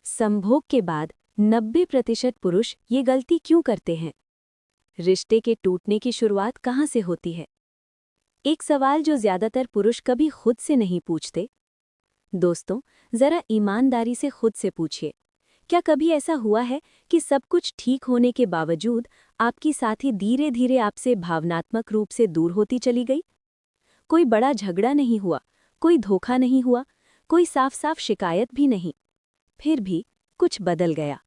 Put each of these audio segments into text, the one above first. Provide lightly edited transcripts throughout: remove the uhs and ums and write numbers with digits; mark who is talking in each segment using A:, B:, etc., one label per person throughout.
A: संभोग के बाद 90% पुरुष ये गलती क्यों करते हैं? रिश्ते के टूटने की शुरुआत कहाँ से होती है? एक सवाल जो ज्यादातर पुरुष कभी खुद से नहीं पूछते। दोस्तों, जरा ईमानदारी से खुद से पूछिए, क्या कभी ऐसा हुआ है कि सब कुछ ठीक होने के बावजूद आपकी साथी धीरे धीरे आपसे भावनात्मक रूप से दूर होती चली गई? कोई बड़ा झगड़ा नहीं हुआ, कोई धोखा नहीं हुआ, कोई साफ साफ शिकायत भी नहीं। फिर भी कुछ बदल गया।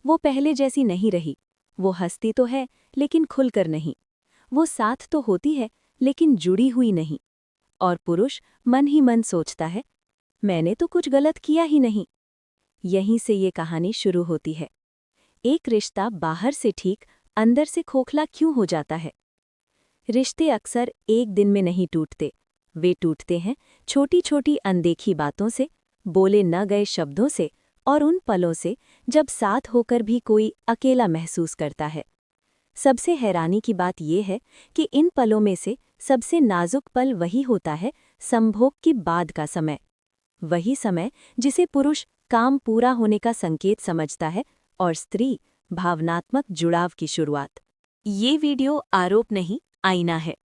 A: वो पहले जैसी नहीं रही। वो हंसती तो है, लेकिन खुलकर नहीं। वो साथ तो होती है, लेकिन जुड़ी हुई नहीं। और पुरुष मन ही मन सोचता है, मैंने तो कुछ गलत किया ही नहीं। यहीं से ये कहानी शुरू होती है। एक रिश्ता बाहर से ठीक, अंदर से खोखला क्यों हो जाता है? रिश्ते अक्सर एक दिन में नहीं टूटते। वे टूटते हैं छोटी छोटी अनदेखी बातों से, बोले न गए शब्दों से, और उन पलों से जब साथ होकर भी कोई अकेला महसूस करता है। सबसे हैरानी की बात यह है कि इन पलों में से सबसे नाजुक पल वही होता है, संभोग के बाद का समय। वही समय जिसे पुरुष काम पूरा होने का संकेत समझता है और स्त्री भावनात्मक जुड़ाव की शुरुआत। ये वीडियो आरोप नहीं, आईना है।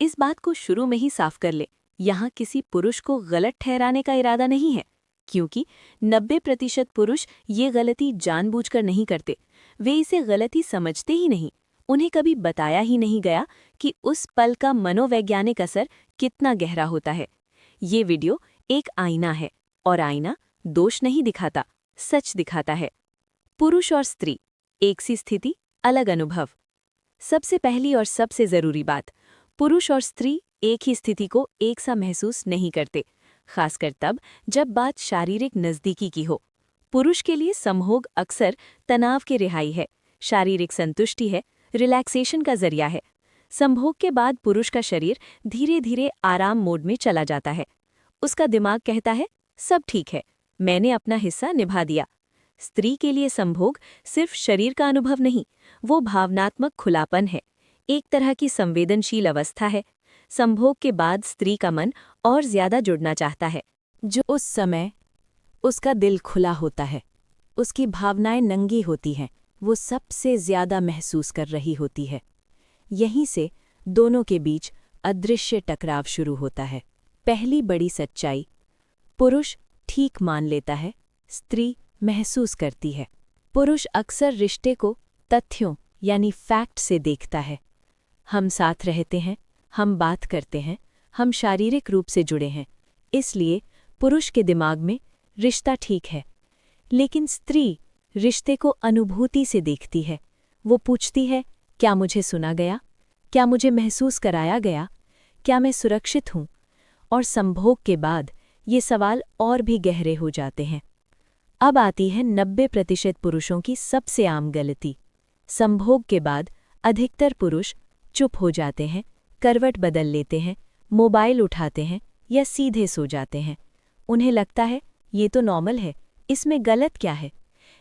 A: इस बात को शुरू में ही साफ कर ले, यहाँ किसी पुरुष को गलत ठहराने का इरादा नहीं है, क्योंकि 90% पुरुष ये गलती जानबूझकर नहीं करते। वे इसे गलती समझते ही नहीं। उन्हें कभी बताया ही नहीं गया कि उस पल का मनोवैज्ञानिक असर कितना गहरा होता है। ये वीडियो एक आईना है, और आईना दोष नहीं दिखाता, सच दिखाता है। पुरुष और स्त्री, एक सी स्थिति, अलग अनुभव। सबसे पहली और सबसे जरूरी बात, पुरुष और स्त्री एक ही स्थिति को एक सा महसूस नहीं करते, खासकर तब जब बात शारीरिक नज़दीकी की हो। पुरुष के लिए संभोग अक्सर तनाव की रिहाई है, शारीरिक संतुष्टि है, रिलैक्सेशन का जरिया है। संभोग के बाद पुरुष का शरीर धीरे धीरे आराम मोड में चला जाता है। उसका दिमाग कहता है, सब ठीक है, मैंने अपना हिस्सा निभा दिया। स्त्री के लिए संभोग सिर्फ शरीर का अनुभव नहीं, वो भावनात्मक खुलापन है, एक तरह की संवेदनशील अवस्था है। संभोग के बाद स्त्री का मन और ज्यादा जुड़ना चाहता है। जो उस समय उसका दिल खुला होता है, उसकी भावनाएं नंगी होती हैं, वो सबसे ज्यादा महसूस कर रही होती है। यहीं से दोनों के बीच अदृश्य टकराव शुरू होता है। पहली बड़ी सच्चाई, पुरुष ठीक मान लेता है, स्त्री महसूस करती है। पुरुष अक्सर रिश्ते को तथ्यों यानी फैक्ट से देखता है। हम साथ रहते हैं, हम बात करते हैं, हम शारीरिक रूप से जुड़े हैं, इसलिए पुरुष के दिमाग में रिश्ता ठीक है। लेकिन स्त्री रिश्ते को अनुभूति से देखती है। वो पूछती है, क्या मुझे सुना गया? क्या मुझे महसूस कराया गया? क्या मैं सुरक्षित हूँ? और संभोग के बाद ये सवाल और भी गहरे हो जाते हैं। अब आती है 90% पुरुषों की सबसे आम गलती। संभोग के बाद अधिकतर पुरुष चुप हो जाते हैं, करवट बदल लेते हैं, मोबाइल उठाते हैं या सीधे सो जाते हैं। उन्हें लगता है ये तो नॉर्मल है, इसमें गलत क्या है?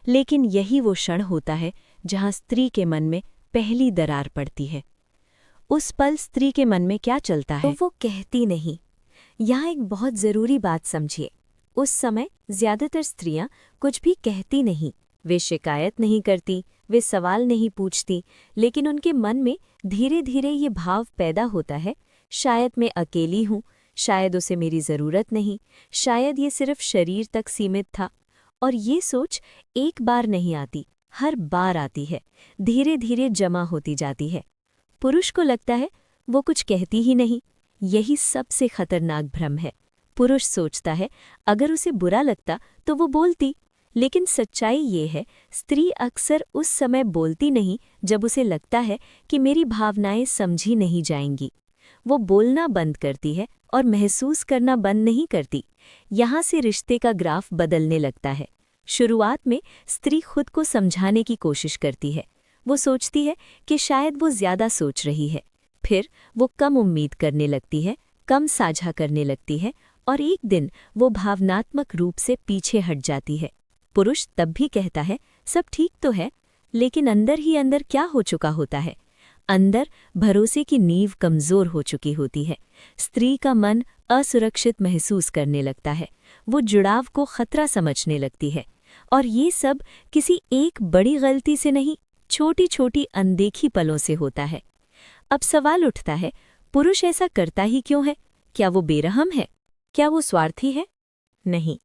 A: लेकिन यही वो क्षण होता है जहां स्त्री के मन में पहली दरार पड़ती है। उस पल स्त्री के मन में क्या चलता है, तो वो कहती नहीं। यहाँ एक बहुत ज़रूरी बात समझिए, उस समय ज्यादातर स्त्रियां कुछ भी कहती नहीं। वे शिकायत नहीं करती, वे सवाल नहीं पूछती, लेकिन उनके मन में धीरे धीरे ये भाव पैदा होता है, शायद मैं अकेली हूँ, शायद उसे मेरी ज़रूरत नहीं, शायद ये सिर्फ शरीर तक सीमित था। और ये सोच एक बार नहीं आती, हर बार आती है, धीरे धीरे जमा होती जाती है। पुरुष को लगता है वो कुछ कहती ही नहीं। यही सबसे खतरनाक भ्रम है। पुरुष सोचता है अगर उसे बुरा लगता तो वो बोलती, लेकिन सच्चाई ये है, स्त्री अक्सर उस समय बोलती नहीं जब उसे लगता है कि मेरी भावनाएं समझी नहीं जाएंगी। वो बोलना बंद करती है और महसूस करना बंद नहीं करती। यहाँ से रिश्ते का ग्राफ बदलने लगता है। शुरुआत में स्त्री खुद को समझाने की कोशिश करती है। वो सोचती है कि शायद वो ज्यादा सोच रही है। फिर वो कम उम्मीद करने लगती है, कम साझा करने लगती है, और एक दिन वो भावनात्मक रूप से पीछे हट जाती है। पुरुष तब भी कहता है सब ठीक तो है, लेकिन अंदर ही अंदर क्या हो चुका होता है? अंदर भरोसे की नींव कमजोर हो चुकी होती है। स्त्री का मन असुरक्षित महसूस करने लगता है। वो जुड़ाव को खतरा समझने लगती है। और ये सब किसी एक बड़ी गलती से नहीं, छोटी छोटी अनदेखी पलों से होता है। अब सवाल उठता है, पुरुष ऐसा करता ही क्यों है? क्या वो बेरहम है? क्या वो स्वार्थी है? नहीं,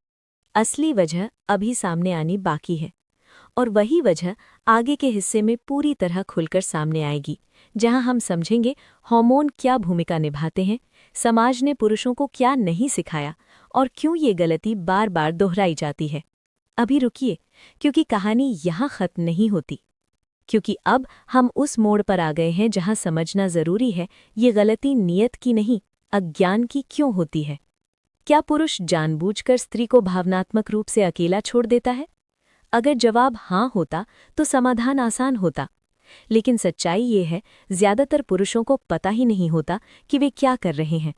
A: असली वजह अभी सामने आनी बाकी है। और वही वजह आगे के हिस्से में पूरी तरह खुलकर सामने आएगी, जहां हम समझेंगे हार्मोन क्या भूमिका निभाते हैं, समाज ने पुरुषों को क्या नहीं सिखाया और क्यों ये गलती बार बार दोहराई जाती है। अभी रुकिए, क्योंकि कहानी यहाँ खत्म नहीं होती। क्योंकि अब हम उस मोड़ पर आ गए हैं जहां समझना जरूरी है ये गलती नियत की नहीं, अज्ञान की क्यों होती है। क्या पुरुष जानबूझकर स्त्री को भावनात्मक रूप से अकेला छोड़ देता है? अगर जवाब हाँ होता तो समाधान आसान होता। लेकिन सच्चाई ये है, ज्यादातर पुरुषों को पता ही नहीं होता कि वे क्या कर रहे हैं,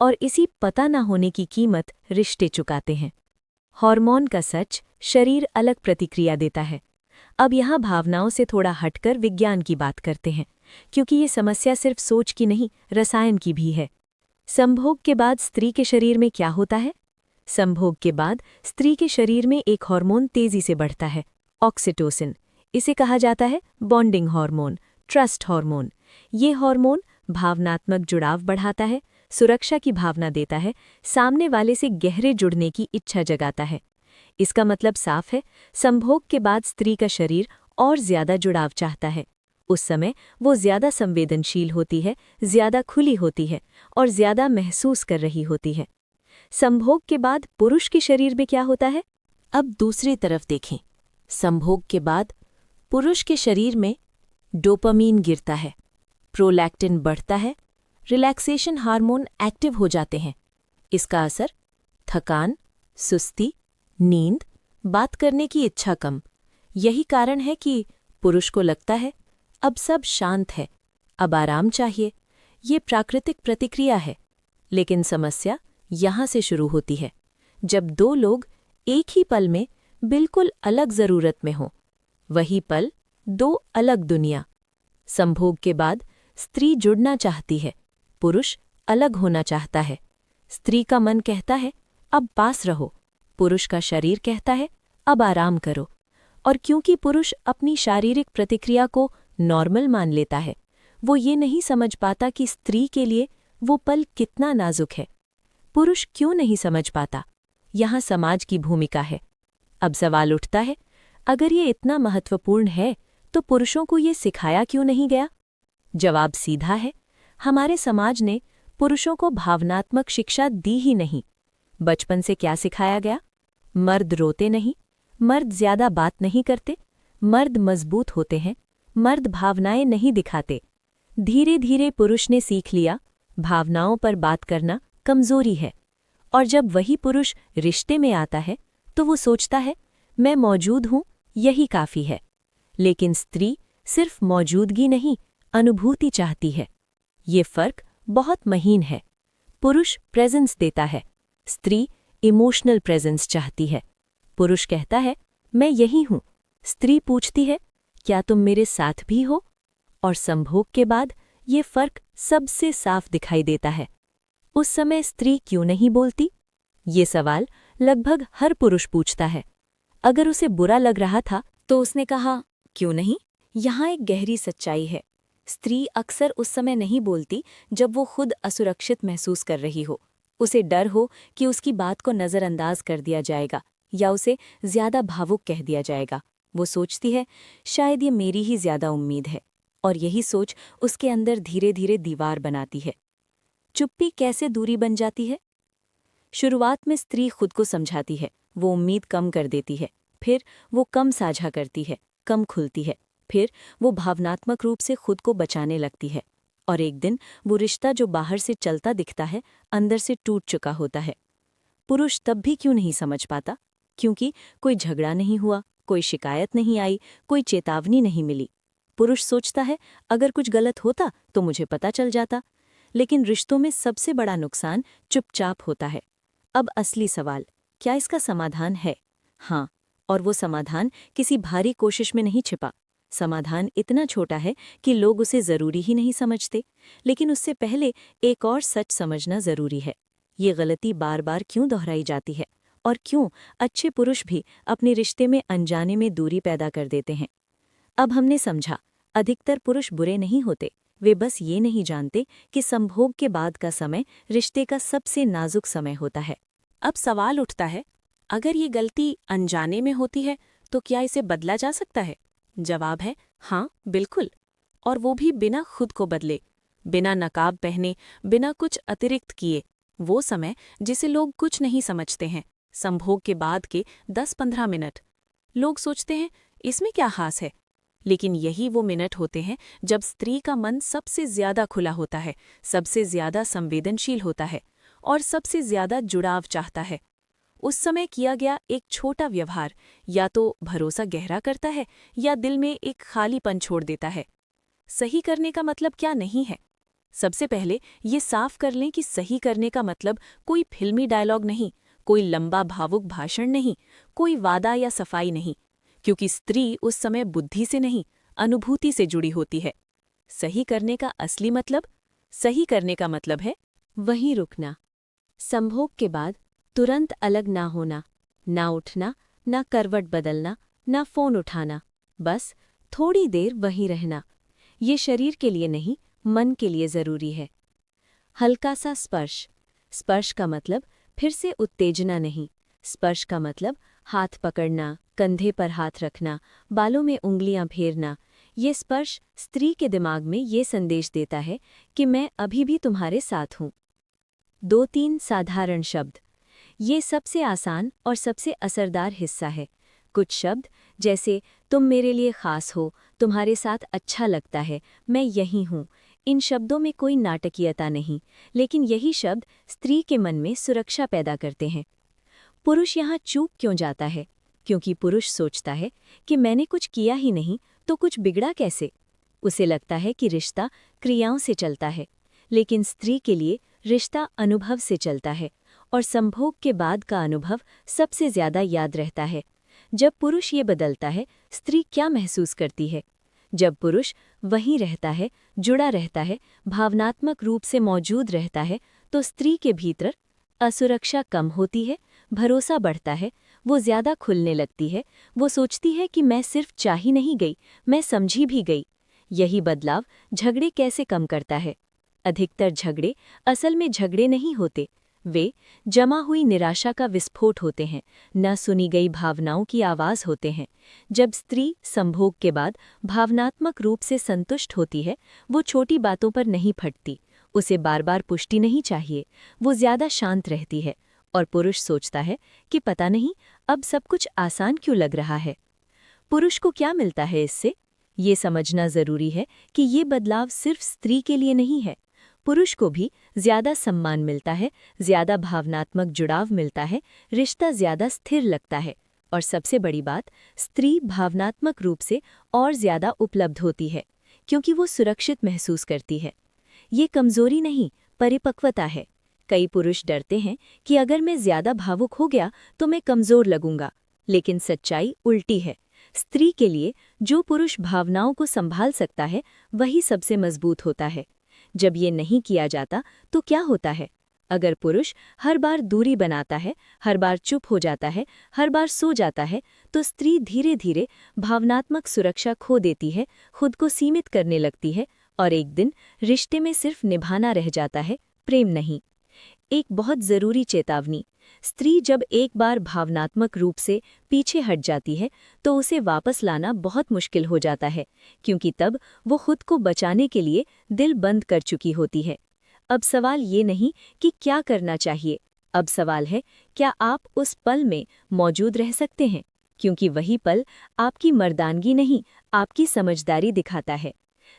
A: और इसी पता न होने की कीमत रिश्ते चुकाते हैं। हार्मोन का सच, शरीर अलग प्रतिक्रिया देता है। अब यहाँ भावनाओं से थोड़ा हटकर विज्ञान की बात करते हैं, क्योंकि ये समस्या सिर्फ सोच की नहीं, रसायन की भी है। संभोग के बाद स्त्री के शरीर में क्या होता है? संभोग के बाद स्त्री के शरीर में एक हार्मोन तेजी से बढ़ता है, ऑक्सीटोसिन। इसे कहा जाता है बॉन्डिंग हार्मोन, ट्रस्ट हार्मोन। ये हार्मोन भावनात्मक जुड़ाव बढ़ाता है, सुरक्षा की भावना देता है, सामने वाले से गहरे जुड़ने की इच्छा जगाता है। इसका मतलब साफ है, संभोग के बाद स्त्री का शरीर और ज्यादा जुड़ाव चाहता है। उस समय वो ज्यादा संवेदनशील होती है, ज्यादा खुली होती है और ज्यादा महसूस कर रही होती है। संभोग के बाद पुरुष के शरीर में क्या होता है? अब दूसरी तरफ देखें। संभोग के बाद पुरुष के शरीर में डोपामीन गिरता है, प्रोलैक्टिन बढ़ता है, रिलैक्सेशन हार्मोन एक्टिव हो जाते हैं। इसका असर थकान, सुस्ती, नींद, बात करने की इच्छा कम। यही कारण है कि पुरुष को लगता है अब सब शांत है, अब आराम चाहिए। ये प्राकृतिक प्रतिक्रिया है। लेकिन समस्या यहाँ से शुरू होती है, जब दो लोग एक ही पल में बिल्कुल अलग जरूरत में हों। वही पल, दो अलग दुनिया। संभोग के बाद स्त्री जुड़ना चाहती है, पुरुष अलग होना चाहता है। स्त्री का मन कहता है अब पास रहो, पुरुष का शरीर कहता है अब आराम करो। और क्योंकि पुरुष अपनी शारीरिक प्रतिक्रिया को नॉर्मल मान लेता है, वो ये नहीं समझ पाता कि स्त्री के लिए वो पल कितना नाजुक है। पुरुष क्यों नहीं समझ पाता? यहाँ समाज की भूमिका है। अब सवाल उठता है, अगर ये इतना महत्वपूर्ण है तो पुरुषों को ये सिखाया क्यों नहीं गया? जवाब सीधा है, हमारे समाज ने पुरुषों को भावनात्मक शिक्षा दी ही नहीं। बचपन से क्या सिखाया गया? मर्द रोते नहीं, मर्द ज्यादा बात नहीं करते, मर्द मजबूत होते हैं, मर्द भावनाएं नहीं दिखाते। धीरे धीरे पुरुष ने सीख लिया, भावनाओं पर बात करना कमजोरी है। और जब वही पुरुष रिश्ते में आता है तो वो सोचता है मैं मौजूद हूं, यही काफी है। लेकिन स्त्री सिर्फ मौजूदगी नहीं, अनुभूति चाहती है। ये फर्क बहुत महीन है। पुरुष प्रेजेंस देता है, स्त्री इमोशनल प्रेजेंस चाहती है। पुरुष कहता है मैं यही हूं, स्त्री पूछती है क्या तुम मेरे साथ भी हो? और संभोग के बाद ये फर्क सबसे साफ दिखाई देता है। उस समय स्त्री क्यों नहीं बोलती? ये सवाल लगभग हर पुरुष पूछता है। अगर उसे बुरा लग रहा था तो उसने कहा क्यों नहीं? यहाँ एक गहरी सच्चाई है। स्त्री अक्सर उस समय नहीं बोलती जब वो खुद असुरक्षित महसूस कर रही हो। उसे डर हो कि उसकी बात को नज़रअंदाज कर दिया जाएगा या उसे ज्यादा भावुक कह दिया जाएगा। वो सोचती है शायद ये मेरी ही ज्यादा उम्मीद है, और यही सोच उसके अंदर धीरे धीरे दीवार बनाती है। चुप्पी कैसे दूरी बन जाती है? शुरुआत में स्त्री खुद को समझाती है, वो उम्मीद कम कर देती है, फिर वो कम साझा करती है, कम खुलती है, फिर वो भावनात्मक रूप से खुद को बचाने लगती है। और एक दिन वो रिश्ता जो बाहर से चलता दिखता है, अंदर से टूट चुका होता है। पुरुष तब भी क्यों नहीं समझ पाता? क्योंकि कोई झगड़ा नहीं हुआ, कोई शिकायत नहीं आई, कोई चेतावनी नहीं मिली। पुरुष सोचता है अगर कुछ गलत होता तो मुझे पता चल जाता। लेकिन रिश्तों में सबसे बड़ा नुकसान चुपचाप होता है। अब असली सवाल, क्या इसका समाधान है? हाँ, और वो समाधान किसी भारी कोशिश में नहीं छिपा। समाधान इतना छोटा है कि लोग उसे जरूरी ही नहीं समझते। लेकिन उससे पहले एक और सच समझना जरूरी है। ये गलती बार बार क्यों दोहराई जाती है और क्यों अच्छे पुरुष भी अपने रिश्ते में अनजाने में दूरी पैदा कर देते हैं। अब हमने समझा, अधिकतर पुरुष बुरे नहीं होते, वे बस ये नहीं जानते कि संभोग के बाद का समय रिश्ते का सबसे नाजुक समय होता है।
B: अब सवाल उठता है, अगर ये गलती अनजाने में होती है तो क्या इसे बदला जा सकता है? जवाब है हाँ, बिल्कुल। और वो भी बिना खुद को बदले, बिना नकाब पहने, बिना कुछ अतिरिक्त किए। वो समय जिसे लोग कुछ नहीं समझते हैं, संभोग के बाद के 10-15 मिनट। लोग सोचते हैं इसमें क्या खास है, लेकिन यही वो मिनट होते हैं जब स्त्री का मन सबसे ज्यादा खुला होता है, सबसे ज्यादा संवेदनशील होता है और सबसे ज्यादा जुड़ाव चाहता है। उस समय किया गया एक छोटा व्यवहार या तो भरोसा गहरा करता है या दिल में एक खालीपन छोड़ देता है। सही करने का मतलब क्या नहीं है। सबसे पहले ये साफ कर लें कि सही करने का मतलब कोई फिल्मी डायलॉग नहीं, कोई लंबा भावुक भाषण नहीं, कोई वादा या सफाई नहीं, क्योंकि स्त्री उस समय बुद्धि से नहीं, अनुभूति से जुड़ी होती है। सही करने का असली मतलब, सही करने का मतलब है
A: वहीं रुकना। संभोग के बाद तुरंत अलग ना होना, ना उठना, ना करवट बदलना, ना फोन उठाना, बस थोड़ी देर वहीं रहना। ये शरीर के लिए नहीं, मन के लिए जरूरी है। हल्का सा स्पर्श। स्पर्श का मतलब फिर से उत्तेजना नहीं। स्पर्श का मतलब हाथ पकड़ना, कंधे पर हाथ रखना, बालों में उंगलियां फेरना। ये स्पर्श स्त्री के दिमाग में ये संदेश देता है कि मैं अभी भी तुम्हारे साथ हूं। 2-3 साधारण शब्द। ये सबसे आसान और सबसे असरदार हिस्सा है। कुछ शब्द जैसे तुम मेरे लिए खास हो, तुम्हारे साथ अच्छा लगता है, मैं यहीं हूँ। इन शब्दों में कोई नाटकीयता नहीं, लेकिन यही शब्द स्त्री के मन में सुरक्षा पैदा करते हैं। पुरुष यहाँ चूक क्यों जाता है? क्योंकि पुरुष सोचता है कि मैंने कुछ किया ही नहीं तो कुछ बिगड़ा कैसे। उसे लगता है कि रिश्ता क्रियाओं से चलता है, लेकिन स्त्री के लिए रिश्ता अनुभव से चलता है, और संभोग के बाद का अनुभव सबसे ज्यादा याद रहता है। जब पुरुष ये बदलता है, स्त्री क्या महसूस करती है? जब पुरुष वहीं रहता है, जुड़ा रहता है, भावनात्मक रूप से मौजूद रहता है, तो स्त्री के भीतर असुरक्षा कम होती है, भरोसा बढ़ता है, वो ज्यादा खुलने लगती है। वो सोचती है कि मैं सिर्फ चाही नहीं गई, मैं समझी भी गई। यही बदलाव झगड़े कैसे कम करता है? अधिकतर झगड़े असल में झगड़े नहीं होते, वे जमा हुई निराशा का विस्फोट होते हैं, न सुनी गई भावनाओं की आवाज होते हैं। जब स्त्री संभोग के बाद भावनात्मक रूप से संतुष्ट होती है, वो छोटी बातों पर नहीं फटती, उसे बार बार पुष्टि नहीं चाहिए, वो ज्यादा शांत रहती है। और पुरुष सोचता है कि पता नहीं अब सब कुछ आसान क्यों लग रहा है। पुरुष को क्या मिलता है इससे? ये समझना जरूरी है कि ये बदलाव सिर्फ स्त्री के लिए नहीं है। पुरुष को भी ज्यादा सम्मान मिलता है, ज्यादा भावनात्मक जुड़ाव मिलता है, रिश्ता ज्यादा स्थिर लगता है, और सबसे बड़ी बात, स्त्री भावनात्मक रूप से और ज्यादा उपलब्ध होती है, क्योंकि वो सुरक्षित महसूस करती है। ये कमजोरी नहीं, परिपक्वता है। कई पुरुष डरते हैं कि अगर मैं ज्यादा भावुक हो गया तो मैं कमजोर लगूंगा, लेकिन सच्चाई उल्टी है। स्त्री के लिए जो पुरुष भावनाओं को संभाल सकता है, वही सबसे मजबूत होता है। जब ये नहीं किया जाता तो क्या होता है? अगर पुरुष हर बार दूरी बनाता है, हर बार चुप हो जाता है, हर बार सो जाता है, तो स्त्री धीरे धीरे भावनात्मक सुरक्षा खो देती है, खुद को सीमित करने लगती है, और एक दिन रिश्ते में सिर्फ निभाना रह जाता है, प्रेम नहीं। एक बहुत जरूरी चेतावनी, स्त्री जब एक बार भावनात्मक रूप से पीछे हट जाती है तो उसे वापस लाना बहुत मुश्किल हो जाता है, क्योंकि तब वो खुद को बचाने के लिए दिल बंद कर चुकी होती है। अब सवाल ये नहीं कि क्या करना चाहिए, अब सवाल है क्या आप उस पल में मौजूद रह सकते हैं, क्योंकि वही पल आपकी मर्दानगी नहीं, आपकी समझदारी दिखाता है।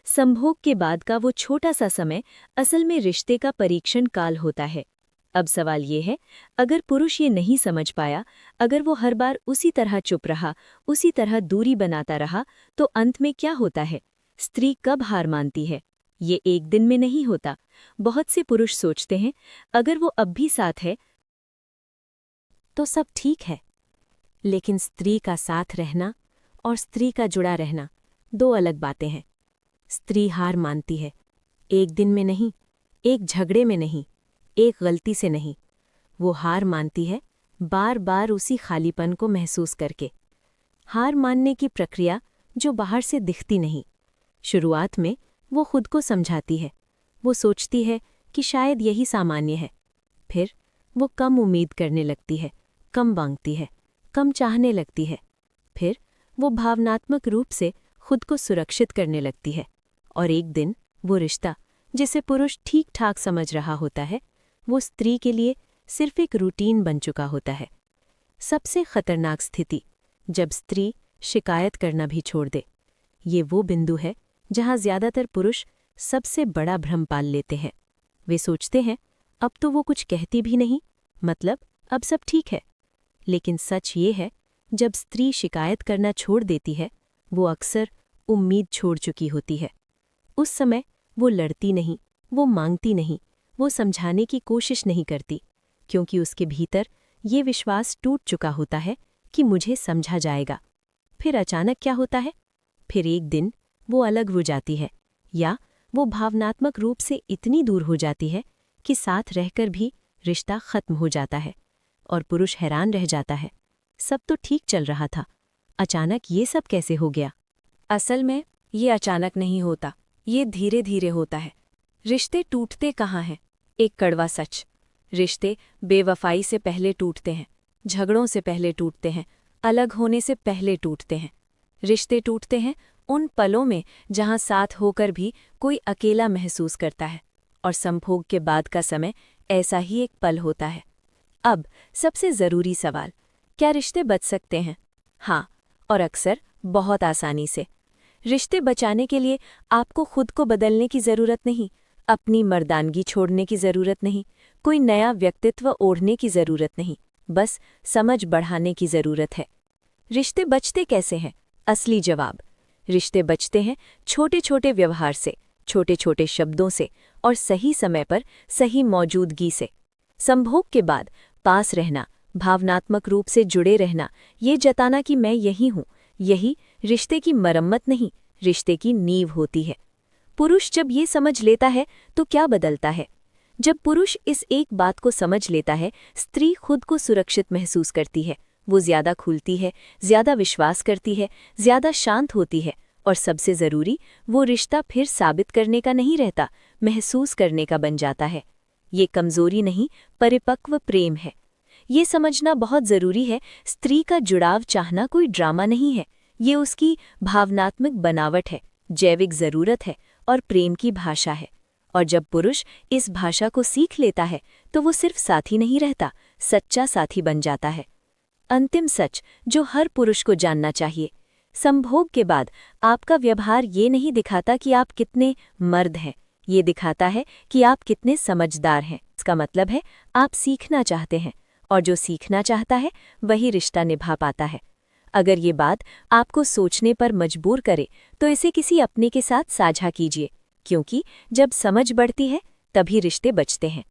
A: संभोग के बाद का वो छोटा सा समय असल में रिश्ते का परीक्षण काल होता है। अब सवाल ये है, अगर पुरुष ये नहीं समझ पाया, अगर वो हर बार उसी तरह चुप रहा, उसी तरह दूरी बनाता रहा, तो अंत में क्या होता है? स्त्री कब हार मानती है? ये एक दिन में नहीं होता। बहुत से पुरुष सोचते हैं अगर वो अब भी साथ है तो सब ठीक है, लेकिन स्त्री का साथ रहना और स्त्री का जुड़ा रहना दो अलग बातें हैं। स्त्री हार मानती है, एक दिन में नहीं, एक झगड़े में नहीं, एक गलती से नहीं। वो हार मानती है बार बार उसी खालीपन को महसूस करके। हार मानने की प्रक्रिया जो बाहर से दिखती नहीं। शुरुआत में वो खुद को समझाती है, वो सोचती है कि शायद यही सामान्य है। फिर वो कम उम्मीद करने लगती है, कम मांगती है, कम चाहने लगती है। फिर वो भावनात्मक रूप से खुद को सुरक्षित करने लगती है, और एक दिन वो रिश्ता जिसे पुरुष ठीक ठाक समझ रहा होता है, वो स्त्री के लिए सिर्फ एक रूटीन बन चुका होता है। सबसे खतरनाक स्थिति, जब स्त्री शिकायत करना भी छोड़ दे। ये वो बिंदु है जहाँ ज्यादातर पुरुष सबसे बड़ा भ्रम पाल लेते हैं। वे सोचते हैं अब तो वो कुछ कहती भी नहीं, मतलब अब सब ठीक है। लेकिन सच ये है, जब स्त्री शिकायत करना छोड़ देती है, वो अक्सर उम्मीद छोड़ चुकी होती है। उस समय वो लड़ती नहीं, वो मांगती नहीं, वो समझाने की कोशिश नहीं करती, क्योंकि उसके भीतर ये विश्वास टूट चुका होता है कि मुझे समझा जाएगा। फिर अचानक क्या होता है? फिर एक दिन वो अलग हो जाती है, या वो भावनात्मक रूप से इतनी दूर हो जाती है कि साथ रहकर भी रिश्ता खत्म हो जाता है, और पुरुष हैरान रह जाता है। सब तो ठीक चल रहा था, अचानक ये सब कैसे हो गया?
B: असल में ये अचानक नहीं होता, ये धीरे धीरे होता है। रिश्ते टूटते कहाँ हैं? एक कड़वा सच, रिश्ते बेवफाई से पहले टूटते हैं, झगड़ों से पहले टूटते हैं, अलग होने से पहले टूटते हैं। रिश्ते टूटते हैं उन पलों में जहाँ साथ होकर भी कोई अकेला महसूस करता है, और संभोग के बाद का समय ऐसा ही एक पल होता है। अब सबसे ज़रूरी सवाल, क्या रिश्ते बच सकते हैं? हाँ, और अक्सर बहुत आसानी से। रिश्ते बचाने के लिए आपको खुद को बदलने की ज़रूरत नहीं, अपनी मर्दानगी छोड़ने की ज़रूरत नहीं, कोई नया व्यक्तित्व ओढ़ने की ज़रूरत नहीं, बस समझ बढ़ाने की ज़रूरत है। रिश्ते बचते कैसे हैं? असली जवाब, रिश्ते बचते हैं छोटे छोटे व्यवहार से, छोटे छोटे शब्दों से, और सही समय पर सही मौजूदगी से। संभोग के बाद पास रहना, भावनात्मक रूप से जुड़े रहना, ये जताना कि मैं यही हूँ, यही रिश्ते की मरम्मत नहीं, रिश्ते की नींव होती है। पुरुष जब ये समझ लेता है तो क्या बदलता है? जब पुरुष इस एक बात को समझ लेता है, स्त्री खुद को सुरक्षित महसूस करती है, वो ज्यादा खुलती है, ज्यादा विश्वास करती है, ज्यादा शांत होती है, और सबसे जरूरी, वो रिश्ता फिर साबित करने का नहीं रहता, महसूस करने का बन जाता है। ये कमजोरी नहीं, परिपक्व प्रेम है। ये समझना बहुत जरूरी है, स्त्री का जुड़ाव चाहना कोई ड्रामा नहीं है, ये उसकी भावनात्मक बनावट है, जैविक जरूरत है, और प्रेम की भाषा है। और जब पुरुष इस भाषा को सीख लेता है तो वो सिर्फ साथी नहीं रहता, सच्चा साथी बन जाता है। अंतिम सच जो हर पुरुष को जानना चाहिए, संभोग के बाद आपका व्यवहार ये नहीं दिखाता कि आप कितने मर्द हैं, ये दिखाता है कि आप कितने समझदार हैं। इसका मतलब है आप सीखना चाहते हैं, और जो सीखना चाहता है वही रिश्ता निभा पाता है। अगर ये बात आपको सोचने पर मजबूर करे तो इसे किसी अपने के साथ साझा कीजिए, क्योंकि जब समझ बढ़ती है तभी रिश्ते बचते हैं।